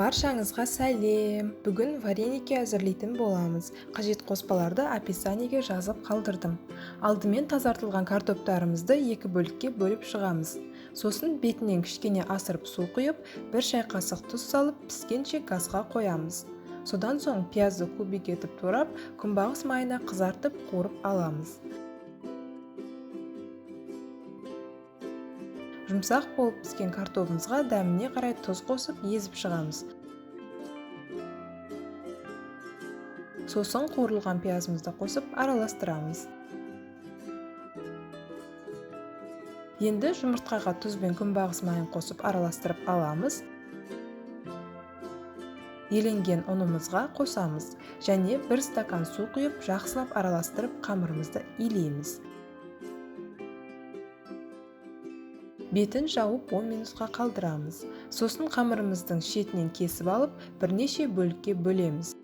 Баршаңызға сәлем. Бүгін вареники әзірлейтін боламыз. Қажет қоспаларды описаниеге жазып қалдырдым. Алдымен тазартылған картоптарымызды екі бөлікке бөліп шығамыз. Сосын бетінен кішкене асырып су құйып, бір шай қасық тұз салып, піскенше газға қоямыз. Содан соң пиязды кубик етіп турап, күнбағыс майына қызартып қуырып аламыз. Жұмсақ болып піскен картопымызға дәміне қарай тұз қосып езіп шығамыз. Сосын қуырылған пиязымызды қосып араластырамыз. Енді жұмыртқаға тұз бен күнбағыс майын қосып араластырып аламыз. Еленген ұнымызға қосамыз және 1 стакан су құйып, жақсылап араластырып қамырымызды илейміз. Бетін жауып 10 минутқа қалдырамыз. Сосын қамырымыздың шетінен кесіп алып, бірнеше бөлікке бөлеміз.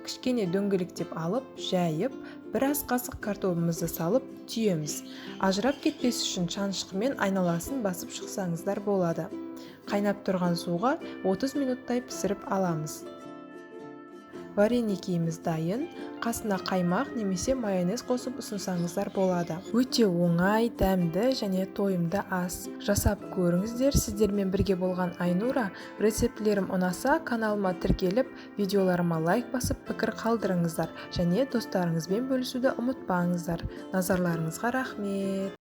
Кішкене дөңгелектеп алып, жайып, бір ас қасық картопымызды салып түйеміз. Ажырап кетпес үшін шанышқымен айналасын басып шықсаңыздар болады. Қайнап тұрған суға 30 минуттай пісіріп аламыз. Вареникиіміз дайын, қасына қаймақ немесе майонез қосып ұсынсаңыздар болады. Өте оңай, дәмді және тойымды ас. Жасап көріңіздер. Сіздермен бірге болған Айнура. Рецептлерім ұнаса, каналыма тіркеліп, видеоларыма лайк басып, пікір қалдырыңыздар және достарыңызбен бөлісуді ұмытпаңыздар. Назарларыңызға рахмет.